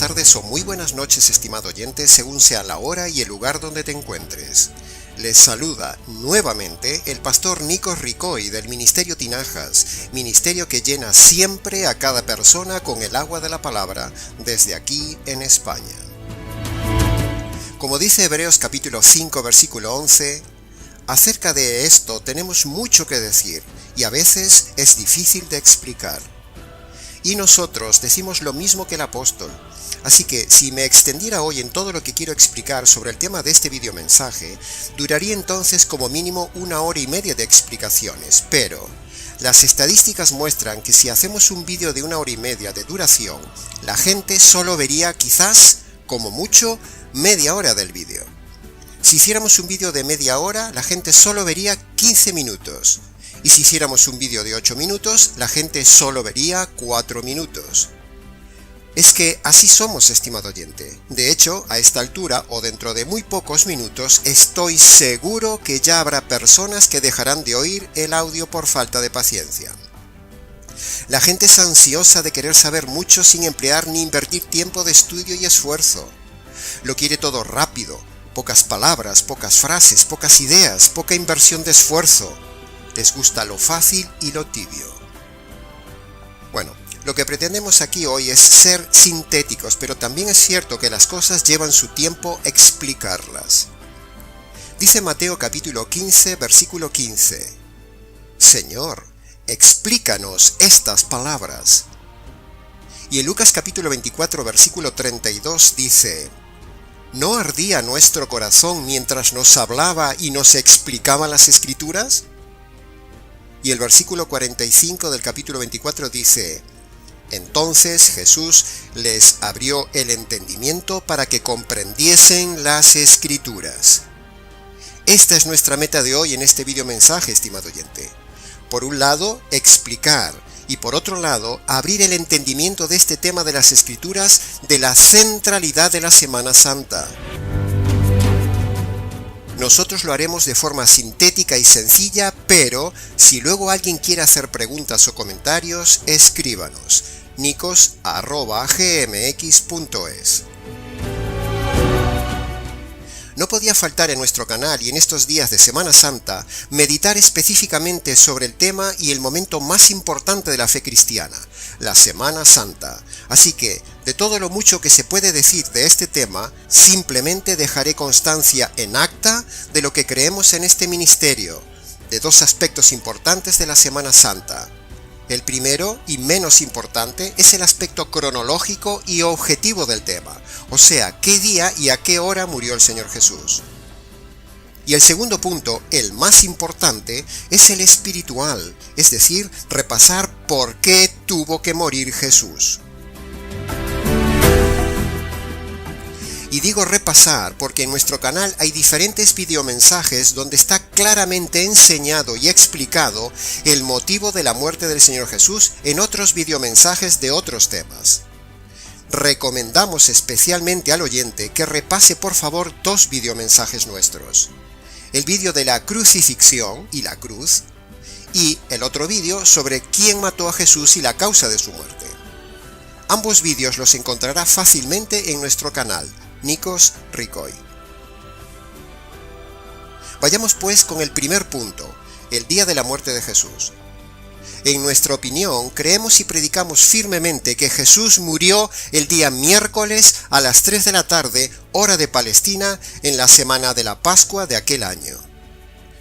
tardes o muy buenas noches, estimado oyente, según sea la hora y el lugar donde te encuentres. Les saluda nuevamente el pastor Nikos Ricoy del Ministerio Tinajas, ministerio que llena siempre a cada persona con el agua de la palabra desde aquí en España. Como dice Hebreos capítulo 5 versículo 11, acerca de esto tenemos mucho que decir y a veces es difícil de explicar. Y nosotros decimos lo mismo que el apóstol. Así que si me extendiera hoy en todo lo que quiero explicar sobre el tema de este videomensaje, duraría entonces como mínimo 1 hora y media de explicaciones, pero las estadísticas muestran que si hacemos un vídeo de 1 hora y media de duración, la gente solo vería quizás, como mucho, media hora del vídeo. Si hiciéramos un vídeo de media hora, la gente solo vería 15 minutos. Y si hiciéramos un vídeo de 8 minutos, la gente solo vería 4 minutos. Es que así somos, estimado oyente. De hecho, a esta altura o dentro de muy pocos minutos, estoy seguro que ya habrá personas que dejarán de oír el audio por falta de paciencia. La gente es ansiosa de querer saber mucho sin emplear ni invertir tiempo de estudio y esfuerzo. Lo quiere todo rápido, pocas palabras, pocas frases, pocas ideas, poca inversión de esfuerzo. Les gusta lo fácil y lo tibio. Bueno, lo que pretendemos aquí hoy es ser sintéticos, pero también es cierto que las cosas llevan su tiempo explicarlas. Dice Mateo capítulo 15, versículo 15. Señor, explícanos estas palabras. Y en Lucas capítulo 24, versículo 32 dice: ¿No ardía nuestro corazón mientras nos hablaba y nos explicaba las Escrituras? Y el versículo 45 del capítulo 24 dice: Entonces Jesús les abrió el entendimiento para que comprendiesen las Escrituras. Esta es nuestra meta de hoy en este videomensaje, estimado oyente. Por un lado, explicar, y por otro lado, abrir el entendimiento de este tema de las Escrituras, de la centralidad de la Semana Santa. Nosotros lo haremos de forma sintética y sencilla, pero si luego alguien quiere hacer preguntas o comentarios, escríbanos nikos@gmx.es. No podía faltar en nuestro canal y en estos días de Semana Santa meditar específicamente sobre el tema y el momento más importante de la fe cristiana, la Semana Santa. Así que, de todo lo mucho que se puede decir de este tema, simplemente dejaré constancia en acta de lo que creemos en este ministerio, de dos aspectos importantes de la Semana Santa. El primero, y menos importante, es el aspecto cronológico y objetivo del tema, o sea, qué día y a qué hora murió el Señor Jesús. Y el segundo punto, el más importante, es el espiritual, es decir, repasar por qué tuvo que morir Jesús. Y digo repasar porque en nuestro canal hay diferentes videomensajes donde está claramente enseñado y explicado el motivo de la muerte del Señor Jesús en otros videomensajes de otros temas. Recomendamos especialmente al oyente que repase por favor 2 videomensajes nuestros. El vídeo de la crucifixión y la cruz, y el otro vídeo sobre quién mató a Jesús y la causa de su muerte. Ambos vídeos los encontrará fácilmente en nuestro canal, Nikos Ricoy. Vayamos pues con el primer punto, el día de la muerte de Jesús. En nuestra opinión, creemos y predicamos firmemente que Jesús murió el día miércoles a las 3 de la tarde, hora de Palestina, en la semana de la Pascua de aquel año.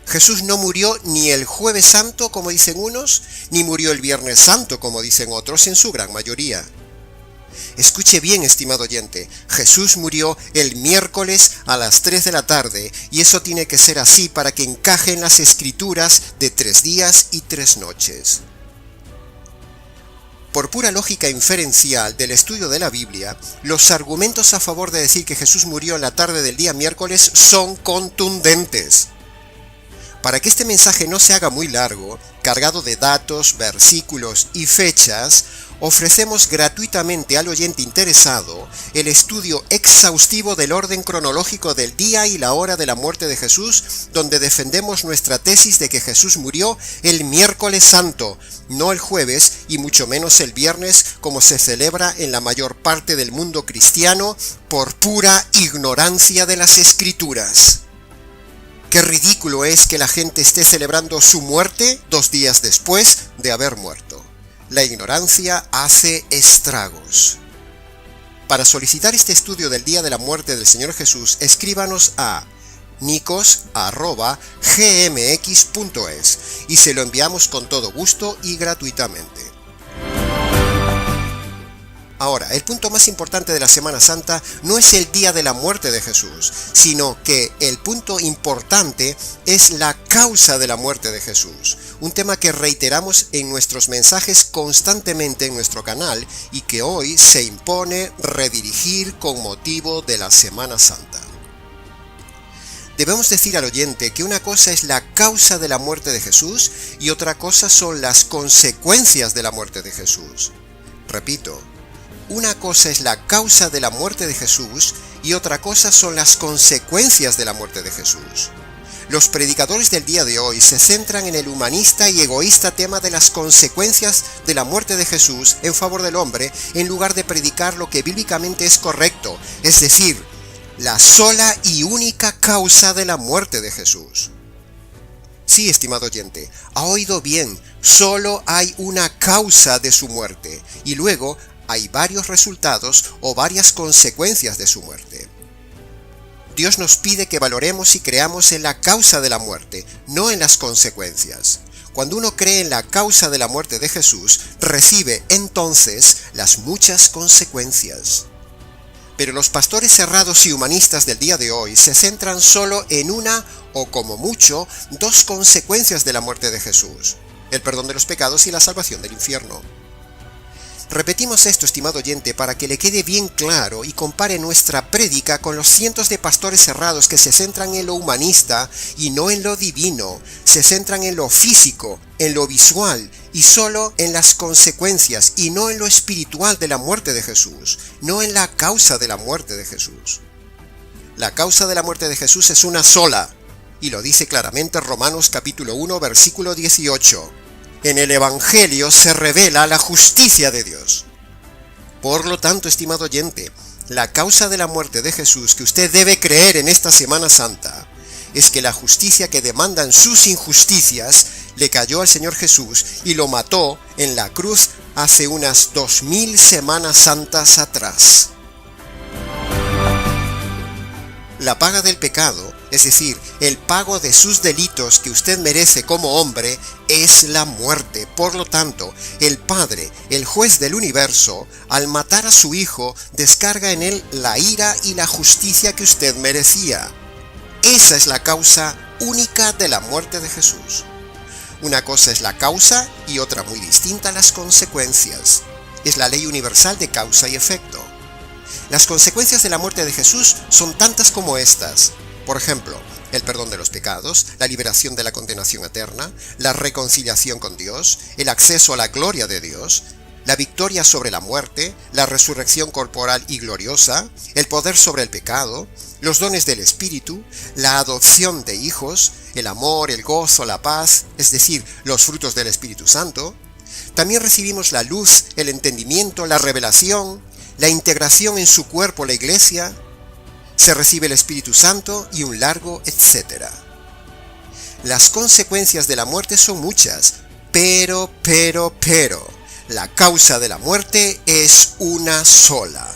Jesús no murió ni el Jueves Santo, como dicen unos, ni murió el Viernes Santo, como dicen otros, en su gran mayoría. Escuche bien, estimado oyente, Jesús murió el miércoles a las 3 de la tarde, y eso tiene que ser así para que encaje en las Escrituras de 3 días y 3 noches. Por pura lógica inferencial del estudio de la Biblia, los argumentos a favor de decir que Jesús murió en la tarde del día miércoles son contundentes. Para que este mensaje no se haga muy largo, cargado de datos, versículos y fechas, ofrecemos gratuitamente al oyente interesado el estudio exhaustivo del orden cronológico del día y la hora de la muerte de Jesús, donde defendemos nuestra tesis de que Jesús murió el miércoles santo, no el jueves y mucho menos el viernes, como se celebra en la mayor parte del mundo cristiano por pura ignorancia de las Escrituras. Qué ridículo es que la gente esté celebrando su muerte 2 días después de haber muerto. La ignorancia hace estragos. Para solicitar este estudio del día de la muerte del Señor Jesús, escríbanos a nicos@gmx.es y se lo enviamos con todo gusto y gratuitamente. Ahora, el punto más importante de la Semana Santa no es el día de la muerte de Jesús, sino que el punto importante es la causa de la muerte de Jesús, un tema que reiteramos en nuestros mensajes constantemente en nuestro canal y que hoy se impone redirigir con motivo de la Semana Santa. Debemos decir al oyente que una cosa es la causa de la muerte de Jesús y otra cosa son las consecuencias de la muerte de Jesús. Repito, una cosa es la causa de la muerte de Jesús y otra cosa son las consecuencias de la muerte de Jesús. Los predicadores del día de hoy se centran en el humanista y egoísta tema de las consecuencias de la muerte de Jesús en favor del hombre, en lugar de predicar lo que bíblicamente es correcto, es decir, la sola y única causa de la muerte de Jesús. Sí, estimado oyente, ha oído bien, solo hay una causa de su muerte, y luego hay varios resultados o varias consecuencias de su muerte. Dios nos pide que valoremos y creamos en la causa de la muerte, no en las consecuencias. Cuando uno cree en la causa de la muerte de Jesús, recibe entonces las muchas consecuencias. Pero los pastores cerrados y humanistas del día de hoy se centran solo en una o como mucho 2 consecuencias de la muerte de Jesús: el perdón de los pecados y la salvación del infierno. Repetimos esto, estimado oyente, para que le quede bien claro y compare nuestra prédica con los cientos de pastores cerrados que se centran en lo humanista y no en lo divino, se centran en lo físico, en lo visual y solo en las consecuencias y no en lo espiritual de la muerte de Jesús, no en la causa de la muerte de Jesús. La causa de la muerte de Jesús es una sola, y lo dice claramente Romanos capítulo 1, versículo 18. En el Evangelio se revela la justicia de Dios. Por lo tanto, estimado oyente, la causa de la muerte de Jesús que usted debe creer en esta Semana Santa es que la justicia que demandan sus injusticias le cayó al Señor Jesús y lo mató en la cruz hace unas 2000 Semanas Santas atrás. La paga del pecado, es decir, el pago de sus delitos que usted merece como hombre, es la muerte. Por lo tanto, el Padre, el juez del universo, al matar a su Hijo, descarga en él la ira y la justicia que usted merecía. Esa es la causa única de la muerte de Jesús. Una cosa es la causa y otra muy distinta las consecuencias. Es la ley universal de causa y efecto. Las consecuencias de la muerte de Jesús son tantas como estas. Por ejemplo, el perdón de los pecados, la liberación de la condenación eterna, la reconciliación con Dios, el acceso a la gloria de Dios, la victoria sobre la muerte, la resurrección corporal y gloriosa, el poder sobre el pecado, los dones del Espíritu, la adopción de hijos, el amor, el gozo, la paz, es decir, los frutos del Espíritu Santo. También recibimos la luz, el entendimiento, la revelación, la integración en su cuerpo, la Iglesia, se recibe el Espíritu Santo y un largo etcétera. Las consecuencias de la muerte son muchas, pero, la causa de la muerte es una sola.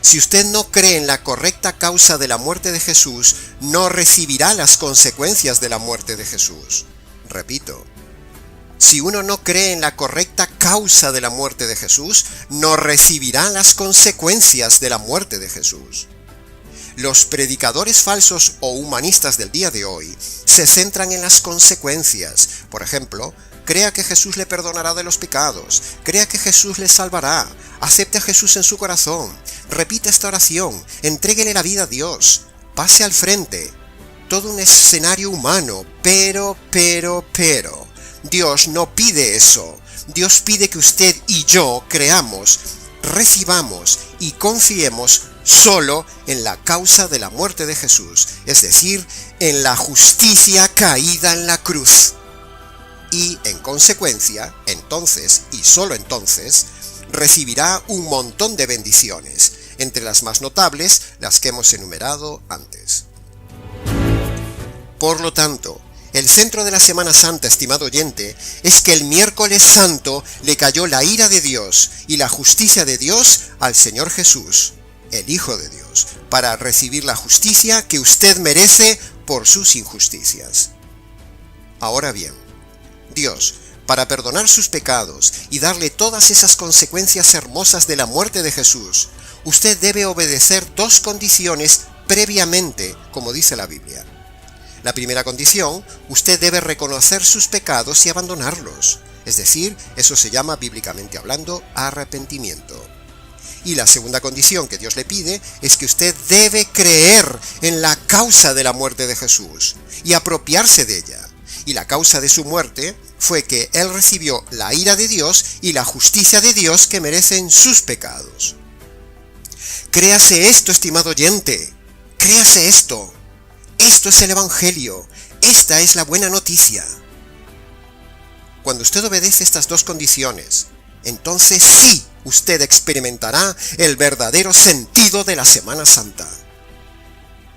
Si usted no cree en la correcta causa de la muerte de Jesús, no recibirá las consecuencias de la muerte de Jesús. Repito. Si uno no cree en la correcta causa de la muerte de Jesús, no recibirá las consecuencias de la muerte de Jesús. Los predicadores falsos o humanistas del día de hoy se centran en las consecuencias. Por ejemplo, crea que Jesús le perdonará de los pecados, crea que Jesús le salvará, acepte a Jesús en su corazón, repita esta oración, entréguele la vida a Dios, pase al frente. Todo un escenario humano, pero. Dios no pide eso. Dios pide que usted y yo creamos, recibamos y confiemos solo en la causa de la muerte de Jesús, es decir, en la justicia caída en la cruz. Y, en consecuencia, entonces, y solo entonces, recibirá un montón de bendiciones, entre las más notables, las que hemos enumerado antes. Por lo tanto, el centro de la Semana Santa, estimado oyente, es que el miércoles santo le cayó la ira de Dios y la justicia de Dios al Señor Jesús, el Hijo de Dios, para recibir la justicia que usted merece por sus injusticias. Ahora bien, Dios, para perdonar sus pecados y darle todas esas consecuencias hermosas de la muerte de Jesús, usted debe obedecer dos condiciones previamente, como dice la Biblia. La primera condición, usted debe reconocer sus pecados y abandonarlos. Es decir, eso se llama, bíblicamente hablando, arrepentimiento. Y la segunda condición que Dios le pide es que usted debe creer en la causa de la muerte de Jesús y apropiarse de ella. Y la causa de su muerte fue que Él recibió la ira de Dios y la justicia de Dios que merecen sus pecados. Créase esto, estimado oyente, créase esto. Esto es el Evangelio, esta es la buena noticia. Cuando usted obedece estas dos condiciones, entonces sí, usted experimentará el verdadero sentido de la Semana Santa.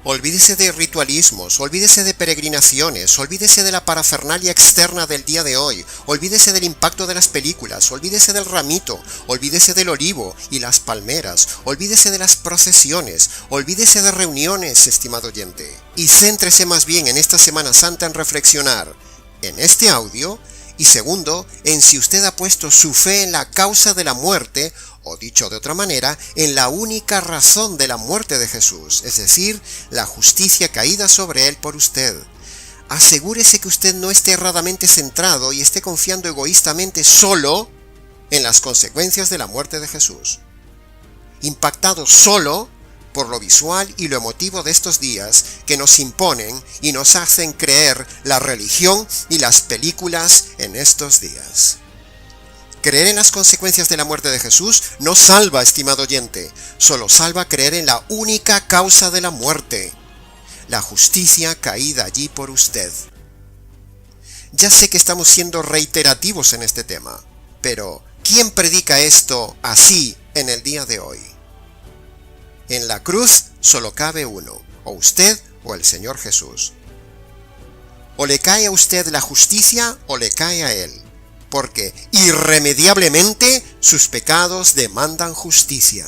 Olvídese de ritualismos, olvídese de peregrinaciones, olvídese de la parafernalia externa del día de hoy, olvídese del impacto de las películas, olvídese del ramito, olvídese del olivo y las palmeras, olvídese de las procesiones, olvídese de reuniones, estimado oyente, y céntrese más bien en esta Semana Santa en reflexionar en este audio y segundo, en si usted ha puesto su fe en la causa de la muerte, o dicho de otra manera, en la única razón de la muerte de Jesús, es decir, la justicia caída sobre él por usted. Asegúrese que usted no esté erradamente centrado y esté confiando egoístamente solo en las consecuencias de la muerte de Jesús. Impactado solo por lo visual y lo emotivo de estos días que nos imponen y nos hacen creer la religión y las películas en estos días. Creer en las consecuencias de la muerte de Jesús no salva, estimado oyente, solo salva creer en la única causa de la muerte, la justicia caída allí por usted. Ya sé que estamos siendo reiterativos en este tema, pero ¿quién predica esto así en el día de hoy? En la cruz solo cabe uno, o usted o el Señor Jesús. O le cae a usted la justicia o le cae a él, porque irremediablemente sus pecados demandan justicia.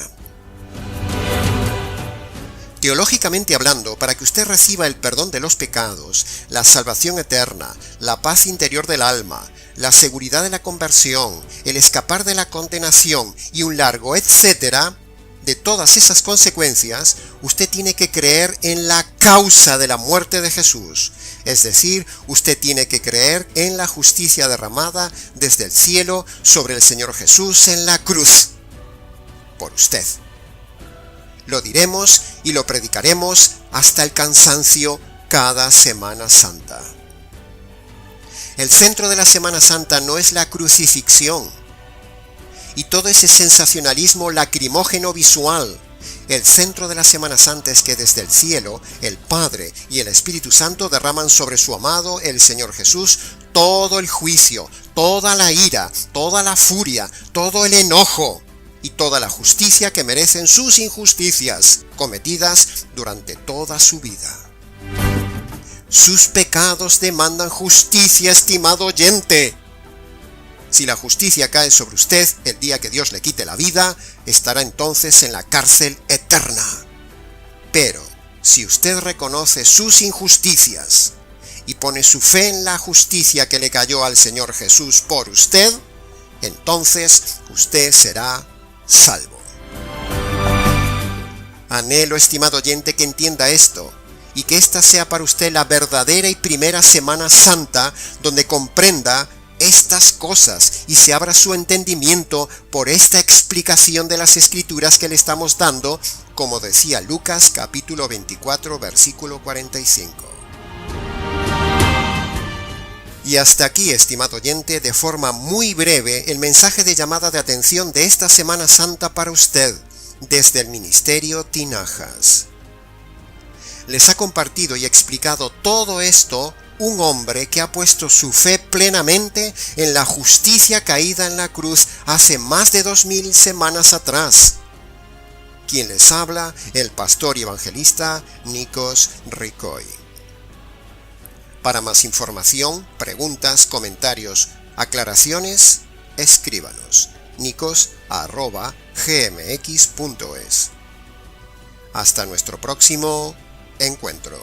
Teológicamente hablando, para que usted reciba el perdón de los pecados, la salvación eterna, la paz interior del alma, la seguridad de la conversión, el escapar de la condenación y un largo etcétera, de todas esas consecuencias, usted tiene que creer en la causa de la muerte de Jesús. Es decir, usted tiene que creer en la justicia derramada desde el cielo sobre el Señor Jesús en la cruz. Por usted. Lo diremos y lo predicaremos hasta el cansancio cada Semana Santa. El centro de la Semana Santa no es la crucifixión y todo ese sensacionalismo lacrimógeno visual. El centro de la Semana Santa es que desde el cielo, el Padre y el Espíritu Santo derraman sobre su amado, el Señor Jesús, todo el juicio, toda la ira, toda la furia, todo el enojo y toda la justicia que merecen sus injusticias, cometidas durante toda su vida. Sus pecados demandan justicia, estimado oyente. Si la justicia cae sobre usted el día que Dios le quite la vida, estará entonces en la cárcel eterna. Pero, si usted reconoce sus injusticias y pone su fe en la justicia que le cayó al Señor Jesús por usted, entonces usted será salvo. Anhelo, estimado oyente, que entienda esto, y que esta sea para usted la verdadera y primera Semana Santa donde comprenda estas cosas y se abra su entendimiento por esta explicación de las Escrituras que le estamos dando, como decía Lucas capítulo 24 versículo 45. Y hasta aquí, estimado oyente, de forma muy breve, el mensaje de llamada de atención de esta Semana Santa para usted, desde el Ministerio Tinajas. Les ha compartido y explicado todo esto un hombre que ha puesto su fe plenamente en la justicia caída en la cruz hace más de 2000 semanas atrás. Quien les habla, el pastor y evangelista Nikos Ricoy. Para más información, preguntas, comentarios, aclaraciones, escríbanos nikos@gmx.es. Hasta nuestro próximo encuentro.